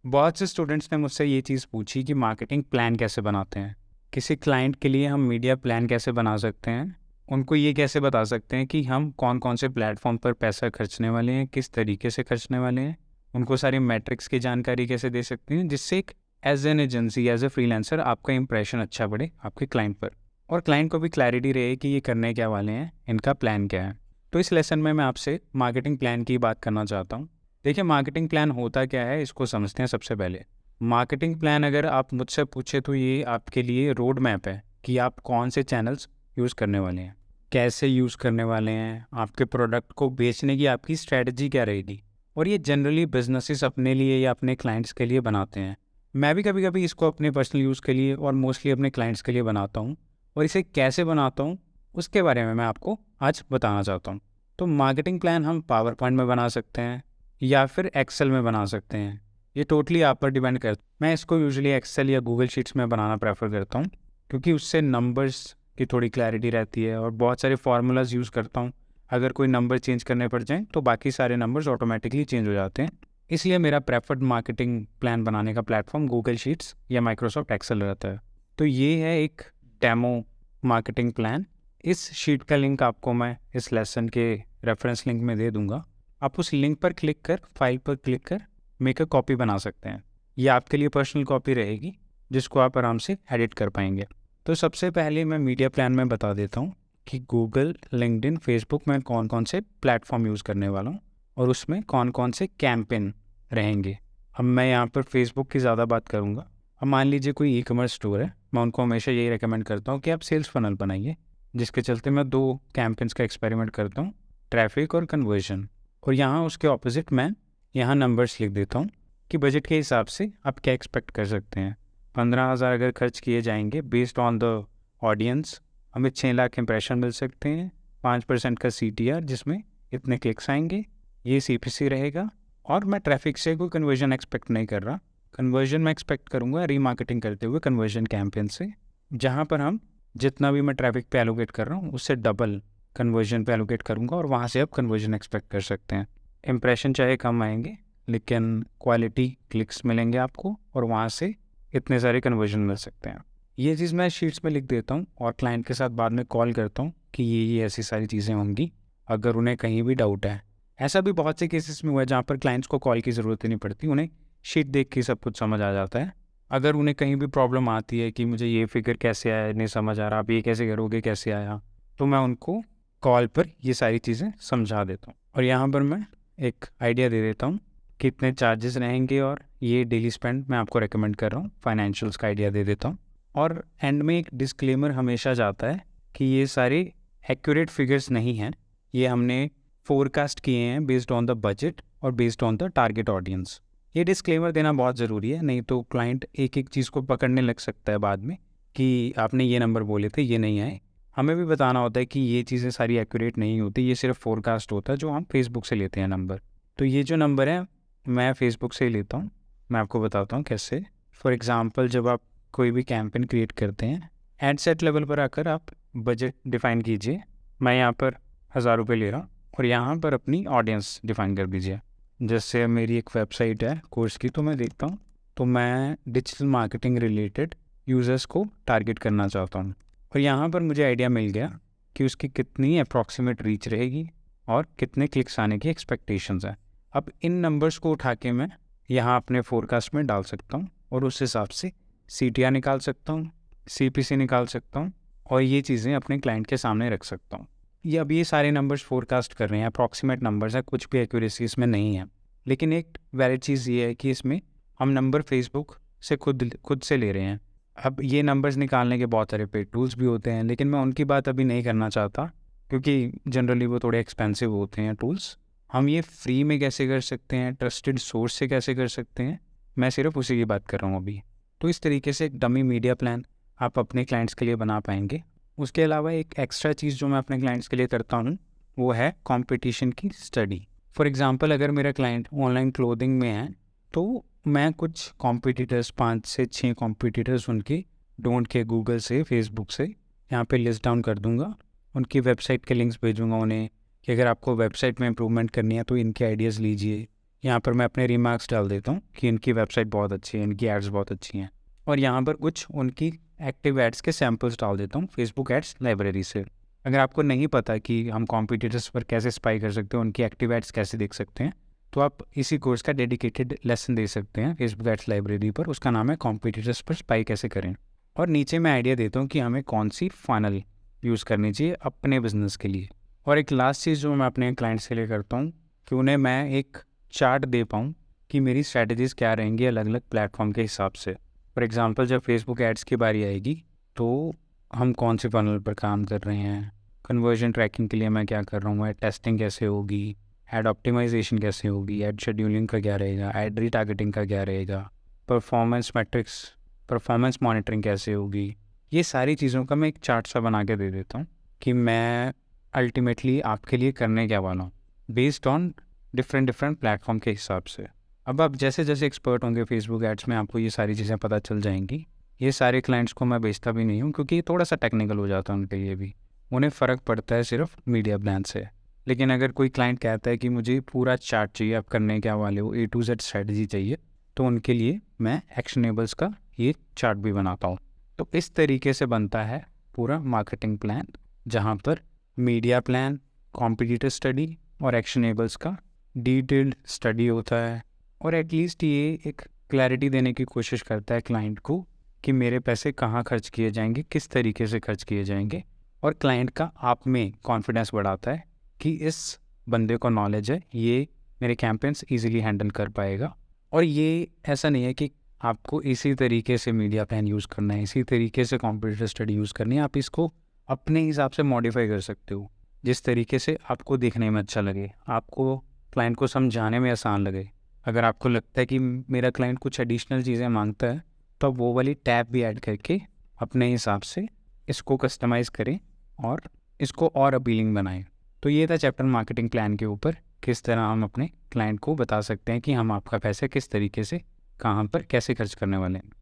बहुत से स्टूडेंट्स ने मुझसे ये चीज़ पूछी कि मार्केटिंग प्लान कैसे बनाते हैं, किसी क्लाइंट के लिए हम मीडिया प्लान कैसे बना सकते हैं, उनको ये कैसे बता सकते हैं कि हम कौन कौन से प्लेटफॉर्म पर पैसा खर्चने वाले हैं, किस तरीके से खर्चने वाले हैं, उनको सारी मैट्रिक्स की जानकारी कैसे दे सकते हैं, जिससे एक as an agency as a freelancer आपका इंप्रेशन अच्छा बढ़े आपके क्लाइंट पर, और क्लाइंट को भी क्लैरिटी रहे कि ये करने क्या वाले हैं, इनका प्लान क्या है। तो इस लेसन में मैं आपसे मार्केटिंग प्लान की बात करना चाहता हूँ। देखिए, मार्केटिंग प्लान होता क्या है इसको समझते हैं सबसे पहले। मार्केटिंग प्लान अगर आप मुझसे पूछे तो ये आपके लिए रोड मैप है कि आप कौन से चैनल्स यूज़ करने वाले हैं, कैसे यूज़ करने वाले हैं, आपके प्रोडक्ट को बेचने की आपकी स्ट्रैटेजी क्या रहेगी। और ये जनरली बिजनेसेस अपने लिए या अपने क्लाइंट्स के लिए बनाते हैं। मैं भी कभी कभी इसको अपने पर्सनल यूज़ के लिए और मोस्टली अपने क्लाइंट्स के लिए बनाता हूँ, और इसे कैसे बनाता हूँ उसके बारे में मैं आपको आज बताना चाहता हूँ। तो मार्केटिंग प्लान हम पावर पॉइंट में बना सकते हैं या फिर एक्सेल में बना सकते हैं, ये टोटली आप पर डिपेंड करता है। मैं इसको यूजुअली एक्सेल या गूगल शीट्स में बनाना प्रेफर करता हूँ, क्योंकि उससे नंबर्स की थोड़ी क्लैरिटी रहती है और बहुत सारे फार्मूलाज यूज़ करता हूँ। अगर कोई नंबर चेंज करने पड़ जाए तो बाकी सारे नंबर्स ऑटोमेटिकली चेंज हो जाते हैं। इसलिए मेरा प्रेफर्ड मार्केटिंग प्लान बनाने का प्लेटफॉर्म गूगल शीट्स या माइक्रोसॉफ्ट एक्सेल रहता है। तो ये है एक डेमो मार्केटिंग प्लान। इस शीट का लिंक आपको मैं इस लेसन के रेफरेंस लिंक में दे दूँगा। आप उस लिंक पर क्लिक कर, फाइल पर क्लिक कर मेक अ कॉपी बना सकते हैं। ये आपके लिए पर्सनल कॉपी रहेगी जिसको आप आराम से एडिट कर पाएंगे। तो सबसे पहले मैं मीडिया प्लान में बता देता हूँ कि गूगल, लिंक्डइन, फेसबुक में कौन कौन से प्लेटफॉर्म यूज़ करने वाला हूँ और उसमें कौन कौन से कैंपेन रहेंगे। अब मैं यहाँ पर फेसबुक की ज़्यादा बात करूँगा। अब मान लीजिए कोई ई-कॉमर्स स्टोर है, मैं उनको हमेशा यही रेकमेंड करता हूँ कि आप सेल्स फनल बनाइए, जिसके चलते मैं 2 कैंपेन्स का एक्सपेरिमेंट करता हूँ, ट्रैफिक और कन्वर्जन। और यहाँ उसके ऑपोजिट मैं यहाँ नंबर्स लिख देता हूँ कि बजट के हिसाब से आप क्या एक्सपेक्ट कर सकते हैं। 15,000 अगर खर्च किए जाएंगे बेस्ड ऑन द ऑडियंस, हमें 6 लाख इंप्रेशन मिल सकते हैं, 5% का CTR जिसमें इतने क्लिक्स आएंगे, ये CPC रहेगा। और मैं ट्रैफिक से कोई कन्वर्जन एक्सपेक्ट नहीं कर रहा। कन्वर्जन मैं एक्सपेक्ट करूँगा रीमार्केटिंग करते हुए कन्वर्जन कैंपेन से, जहाँ पर हम जितना भी मैं ट्रैफिक पे एलोकेट कर रहा हूँ उससे डबल कन्वर्जन पे एलोकेट करूँगा, और वहाँ से आप कन्वर्जन एक्सपेक्ट कर सकते हैं। इंप्रेशन चाहे कम आएंगे लेकिन क्वालिटी क्लिक्स मिलेंगे आपको, और वहाँ से इतने सारे कन्वर्जन मिल सकते हैं। ये चीज़ मैं शीट्स में लिख देता हूँ और क्लाइंट के साथ बाद में कॉल करता हूँ कि ये ऐसी सारी चीज़ें होंगी अगर उन्हें कहीं भी डाउट है। ऐसा भी बहुत से केसेस में हुआ है जहाँ पर क्लाइंट्स को कॉल की ज़रूरत ही नहीं पड़ती, उन्हें शीट देख के सब कुछ समझ आ जाता है। अगर उन्हें कहीं भी प्रॉब्लम आती है कि मुझे ये फिगर कैसे आया, नहीं समझ आ रहा, आप ये कैसे करोगे, कैसे आया, तो मैं उनको कॉल पर ये सारी चीज़ें समझा देता हूँ। और यहाँ पर मैं एक आइडिया दे देता हूँ कितने चार्जेस रहेंगे, और ये डेली स्पेंड मैं आपको रेकमेंड कर रहा हूँ, फाइनेंशियल्स का आइडिया दे देता हूँ। और एंड में एक डिस्क्लेमर हमेशा जाता है कि ये सारे एक्यूरेट फिगर्स नहीं हैं, ये हमने फोरकास्ट किए हैं बेस्ड ऑन द बजट और based on the target audience. ये डिस्क्लेमर देना बहुत ज़रूरी है, नहीं तो क्लाइंट एक एक चीज़ को पकड़ने लग सकता है बाद में कि आपने ये नंबर बोले थे, ये नहीं आए। हमें भी बताना होता है कि ये चीज़ें सारी एक्यूरेट नहीं होती, ये सिर्फ फोरकास्ट होता है जो हम फेसबुक से लेते हैं नंबर। तो ये जो नंबर है मैं फेसबुक से ही लेता हूँ। मैं आपको बताता हूँ कैसे। फॉर एग्ज़ाम्पल, जब आप कोई भी कैंपेन क्रिएट करते हैं, एड सेट लेवल पर आकर आप बजट डिफ़ाइन कीजिए। मैं यहाँ पर 1,000 रुपये ले रहा हूँ और यहाँ पर अपनी ऑडियंस डिफ़ाइन कर दीजिए। जैसे मेरी एक वेबसाइट है कोर्स की, तो मैं देखता हूँ, तो मैं डिजिटल मार्केटिंग रिलेटेड यूज़र्स को टारगेट करना चाहता हूँ। और यहाँ पर मुझे आइडिया मिल गया कि उसकी कितनी अप्रॉक्सीमेट रीच रहेगी और कितने क्लिक्स आने की एक्सपेक्टेशंस है। अब इन नंबर्स को उठा के मैं यहाँ अपने फोरकास्ट में डाल सकता हूँ और उस हिसाब से CTR निकाल सकता हूँ, CPC निकाल सकता हूँ, और ये चीज़ें अपने क्लाइंट के सामने रख सकता हूँ। ये सारे नंबर्स फोरकास्ट कर रहे हैं, अप्रॉक्सीमेट नंबर्स हैं, कुछ भी एक्यूरेसी इसमें नहीं है। लेकिन एक वैलिड चीज़ ये है कि इसमें हम नंबर फेसबुक से खुद से ले रहे हैं। अब ये नंबर्स निकालने के बहुत सारे पेड टूल्स भी होते हैं, लेकिन मैं उनकी बात अभी नहीं करना चाहता क्योंकि जनरली वो थोड़े एक्सपेंसिव होते हैं टूल्स। हम ये फ्री में कैसे कर सकते हैं, ट्रस्टेड सोर्स से कैसे कर सकते हैं, मैं सिर्फ उसी की बात कर रहा हूँ अभी। तो इस तरीके से एक डमी मीडिया प्लान आप अपने क्लाइंट्स के लिए बना पाएंगे। उसके अलावा एक एक्स्ट्रा चीज़ जो मैं अपने क्लाइंट्स के लिए करता हूँ वो है कंपटीशन की स्टडी। फॉर एग्जांपल, अगर मेरा क्लाइंट ऑनलाइन क्लोथिंग में है तो मैं कुछ कॉम्पिटिटर्स, 5 से 6 कॉम्पिटिटर्स उनके ढूंढ के गूगल से, फेसबुक से यहाँ पे लिस्ट डाउन कर दूँगा। उनकी वेबसाइट के लिंक्स भेजूँगा उन्हें कि अगर आपको वेबसाइट में इम्प्रूवमेंट करनी है तो इनके आइडियाज़ लीजिए, यहाँ पर मैं अपने रिमार्क्स डाल देता हूँ कि इनकी वेबसाइट बहुत अच्छी है, इनकी एड्स बहुत अच्छी हैं, और यहाँ पर कुछ उनकी एक्टिव एड्स के सैम्पल्स डाल देता हूँ फेसबुक एड्स लाइब्रेरी से। अगर आपको नहीं पता कि हम कॉम्पिटिटर्स पर कैसे स्पाई कर सकते हैं, उनकी एक्टिव एड्स कैसे देख सकते हैं, तो आप इसी कोर्स का डेडिकेटेड लेसन दे सकते हैं फेसबुक एड्स लाइब्रेरी पर। उसका नाम है कॉम्पिटिटर्स पर स्पाई कैसे करें। और नीचे मैं आइडिया देता हूँ कि हमें कौन सी फाइनल यूज़ करनी चाहिए अपने बिजनेस के लिए। और एक लास्ट चीज़ जो मैं अपने क्लाइंट्स के लिए करता हूँ कि उन्हें मैं एक चार्ट दे पाऊँ कि मेरी स्ट्रैटेजीज़ क्या रहेंगी अलग अलग प्लेटफॉर्म के हिसाब से। फॉर एग्जांपल जब फेसबुक एड्स की बारी आएगी तो हम कौन से फनल पर काम कर रहे हैं, कन्वर्जन ट्रैकिंग के लिए मैं क्या कर रहा हूँ, ऐड टेस्टिंग कैसे होगी, ऐड ऑप्टिमाइजेशन कैसे होगी, ऐड शेड्यूलिंग का क्या रहेगा, ऐड रीटारगेटिंग का क्या रहेगा, परफॉर्मेंस मैट्रिक्स, परफॉर्मेंस मॉनिटरिंग कैसे होगी। ये सारी चीज़ों का मैं एक चार्ट सा बना के दे देता हूँ कि मैं अल्टीमेटली आपके लिए करने क्या वाला हूँ बेस्ड ऑन डिफरेंट प्लेटफॉर्म के हिसाब से। अब आप जैसे जैसे एक्सपर्ट होंगे फेसबुक एड्स में आपको ये सारी चीज़ें पता चल जाएंगी। ये सारे क्लाइंट्स को मैं बेचता भी नहीं हूँ क्योंकि ये थोड़ा सा टेक्निकल हो जाता है उनके लिए भी, उन्हें फ़र्क पड़ता है सिर्फ मीडिया प्लान से। लेकिन अगर कोई क्लाइंट कहता है कि मुझे पूरा चार्ट चाहिए, आप करने क्या वाले हो, A to Z स्ट्रेटजी चाहिए, तो उनके लिए मैं एक्शनेबल्स का ये चार्ट भी बनाता हूँ। तो इस तरीके से बनता है पूरा मार्केटिंग प्लान, जहाँ पर मीडिया प्लान, कॉम्पिटिटर स्टडी और एक्शनेबल्स का डिटेल्ड स्टडी होता है। और एटलीस्ट ये एक क्लैरिटी देने की कोशिश करता है क्लाइंट को कि मेरे पैसे कहाँ खर्च किए जाएंगे, किस तरीके से खर्च किए जाएंगे। और क्लाइंट का आप में कॉन्फिडेंस बढ़ाता है कि इस बंदे को नॉलेज है, ये मेरे कैंपेन्स ईजिली हैंडल कर पाएगा। और ये ऐसा नहीं है कि आपको इसी तरीके से मीडिया प्लान यूज़ करना है, इसी तरीके से कॉम्पिटिटर स्टडी यूज़ करनी है। आप इसको अपने हिसाब से मॉडिफाई कर सकते हो, जिस तरीके से आपको देखने में अच्छा लगे, आपको क्लाइंट को समझाने में आसान लगे। अगर आपको लगता है कि मेरा क्लाइंट कुछ एडिशनल चीज़ें मांगता है तो आप वो वाली टैब भी ऐड करके अपने हिसाब से इसको कस्टमाइज़ करें और इसको और अपीलिंग बनाएं। तो ये था चैप्टर मार्केटिंग प्लान के ऊपर, किस तरह हम अपने क्लाइंट को बता सकते हैं कि हम आपका पैसा किस तरीके से कहाँ पर कैसे खर्च करने वाले हैं।